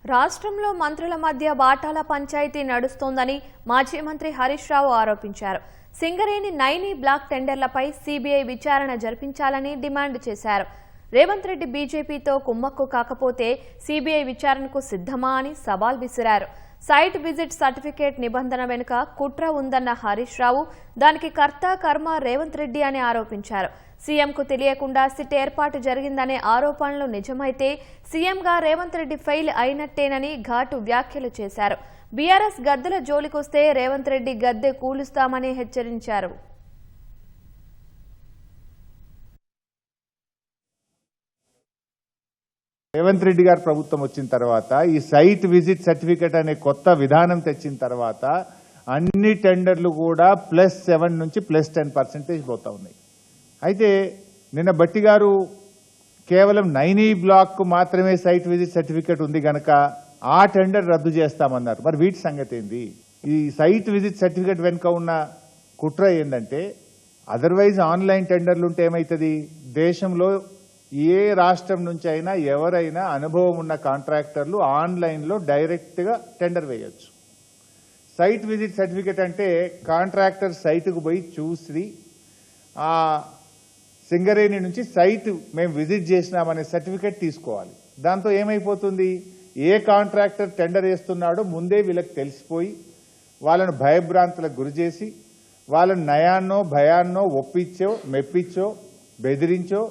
రాష్ట్రంలో మంత్రుల మధ్య వాటాల పంచాయతీ నడుస్తోందని మాజీ మంత్రి హరీష్ రావు ఆరోపించారు. సింగరేణి నైనీ బ్లాక్ టెండర్లపై సీబీఐ విచారణ జరిపించాలని డిమాండ్ చేశారు. రేవంత్ రెడ్డి బీజేపీతో కుమ్మక్కు కాకపోతే సీబీఐ విచారణకు సిద్ధమా అని సవాల్ విసిరారు. సైట్ విజిట్ సర్టిఫికేట్ నిబంధన వెనుక కుట్ర ఉందన్న హరీష్ రావు దానికి కర్త కర్మ రేవంత్ రెడ్డి అని ఆరోపించారు. సీఎంకు తెలియకుండా సిట్ ఏర్పాటు జరిగిందనే ఆరోపణలు నిజమైతే సీఎంగా రేవంత్ రెడ్డి ఫెయిల్ అయినట్టేనని ఘాటు వ్యాఖ్యలు చేశారు. బీఆర్ఎస్ గద్దెల జోలికొస్తే రేవంత్ రెడ్డి గద్దె కూలుస్తామని హెచ్చరించారు. రేవంత్ రెడ్డి గారు ప్రభుత్వం వచ్చిన తర్వాత ఈ సైట్ విజిట్ సర్టిఫికేట్ అనే కొత్త విధానం తెచ్చిన తర్వాత అన్ని టెండర్లు కూడా +7 నుంచి +10% పోతా ఉన్నాయి. అయితే నిన్న బట్టి గారు కేవలం నైనీ బ్లాక్ మాత్రమే సైట్ విజిట్ సర్టిఫికేట్ ఉంది గనక ఆ టెండర్ రద్దు చేస్తామన్నారు. మరి వీటి సంగతి ఏంది? ఈ సైట్ విజిట్ సర్టిఫికేట్ వెనుక ఉన్న కుట్ర ఏంటంటే అదర్వైజ్ ఆన్లైన్ టెండర్లు ఉంటే ఏమవుతుంది? దేశంలో ఏ రాష్ట్రం నుంచి అయినా ఎవరైనా అనుభవం ఉన్న కాంట్రాక్టర్లు ఆన్లైన్లో డైరెక్ట్గా టెండర్ వేయచ్చు. సైట్ విజిట్ సర్టిఫికేట్ అంటే కాంట్రాక్టర్ సైట్కు పోయి చూసి ఆ సింగరేణి నుంచి సైట్ మేము విజిట్ చేసినామనే సర్టిఫికేట్ తీసుకోవాలి. దాంతో ఏమైపోతుంది? ఏ కాంట్రాక్టర్ టెండర్ వేస్తున్నాడో ముందే వీళ్ళకి తెలిసిపోయి వాళ్ళను భయభ్రాంతులకు గురి చేసి వాళ్ళను నయాన్నో భయాన్నో ఒప్పించో మెప్పించో బెదిరించో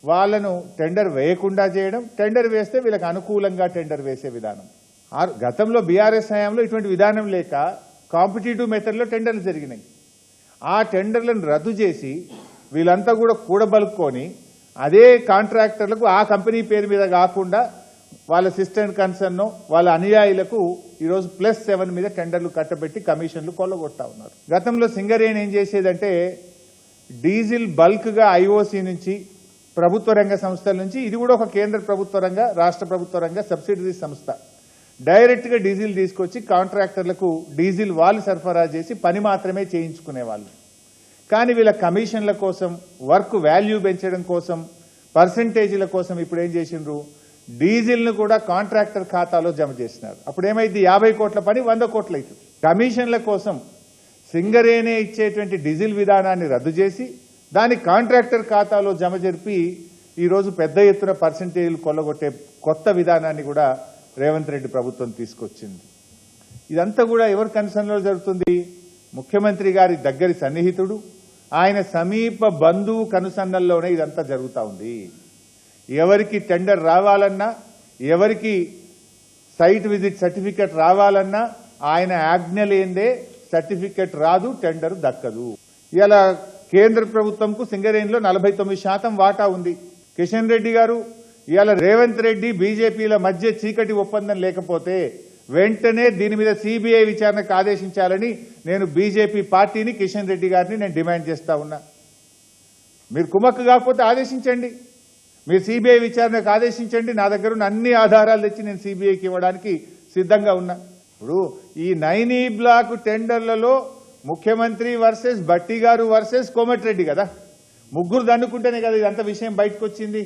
వాళ్ళను టెండర్ వేయకుండా చేయడం, టెండర్ వేస్తే వీళ్ళకి అనుకూలంగా టెండర్ వేసే విధానం. గతంలో బీఆర్ఎస్ హయాంలో ఇటువంటి విధానం లేక కాంపిటేటివ్ మెథడ్లో టెండర్లు జరిగినాయి. ఆ టెండర్లను రద్దు చేసి వీళ్ళంతా కూడా కూడబలుక్కొని అదే కాంట్రాక్టర్లకు ఆ కంపెనీ పేరు మీద కాకుండా వాళ్ళ అసిస్టెంట్ కన్సర్న్ వాళ్ళ అనుయాయులకు ఈరోజు +7 మీద టెండర్లు కట్టబెట్టి కమిషన్లు కొల్లగొట్టా ఉన్నారు. గతంలో సింగరేణి ఏం చేసేదంటే డీజిల్ బల్క్గా ఐఓసీ నుంచి ప్రభుత్వ రంగ సంస్థల నుంచి, ఇది కూడా ఒక కేంద్ర ప్రభుత్వ రంగ రాష్ట్ర ప్రభుత్వ రంగ సబ్సిడరీ సంస్థ, డైరెక్ట్గా డీజిల్ తీసుకొచ్చి కాంట్రాక్టర్లకు డీజిల్ వాళ్ళు సరఫరా చేసి పని మాత్రమే చేయించుకునేవాళ్ళు. కానీ వీళ్ళ కమిషన్ల కోసం, వర్క్ వాల్యూ పెంచడం కోసం, పర్సంటేజీల కోసం ఇప్పుడు ఏం చేసిండ్రు? డీజిల్ను కూడా కాంట్రాక్టర్ ఖాతాలో జమ చేసినారు. అప్పుడు ఏమైంది? 50 కోట్ల పని 100 కోట్లు అవుతుంది. కమిషన్ల కోసం సింగరేణి ఇచ్చేటువంటి డీజిల్ విధానాన్ని రద్దు చేసి దాని కాంట్రాక్టర్ ఖాతాలో జమ జరిపి ఈరోజు పెద్ద ఎత్తున పర్సంటేజీలు కొల్లగొట్టే కొత్త విధానాన్ని కూడా రేవంత్ రెడ్డి ప్రభుత్వం తీసుకొచ్చింది. ఇదంతా కూడా ఎవరి కన్సర్న్లో జరుగుతుంది? ముఖ్యమంత్రి గారి దగ్గరి సన్నిహితుడు, ఆయన సమీప బంధువు కనుసన్నల్లోనే ఇదంతా జరుగుతూ ఉంది. ఎవరికి టెండర్ రావాలన్నా, ఎవరికి సైట్ విజిట్ సర్టిఫికేట్ రావాలన్నా ఆయన ఆజ్ఞ లేందే సర్టిఫికేట్ రాదు, టెండర్ దక్కదు. ఇలా కేంద్ర ప్రభుత్వంకు సింగరేణిలో 49% వాటా ఉంది. కిషన్ రెడ్డి గారు ఇవాళ రేవంత్ రెడ్డి బీజేపీల మధ్య చీకటి ఒప్పందం లేకపోతే వెంటనే దీని మీద సీబీఐ విచారణకు ఆదేశించాలని నేను బీజేపీ పార్టీని, కిషన్ రెడ్డి గారిని నేను డిమాండ్ చేస్తా ఉన్నా. మీరు కుమ్మక్కు కాకపోతే ఆదేశించండి, మీరు సీబీఐ విచారణకు ఆదేశించండి. నా దగ్గర ఉన్న అన్ని ఆధారాలు తెచ్చి నేను సీబీఐకి ఇవ్వడానికి సిద్ధంగా ఉన్నా. ఇప్పుడు ఈ నైనీ బ్లాక్ టెండర్లలో ముఖ్యమంత్రి వర్సెస్ బట్టి గారు వర్సెస్ కోమటిరెడ్డి కదా, ముగ్గురు దన్నుకుంటేనే కదా ఇదంతా విషయం బయటకు వచ్చింది.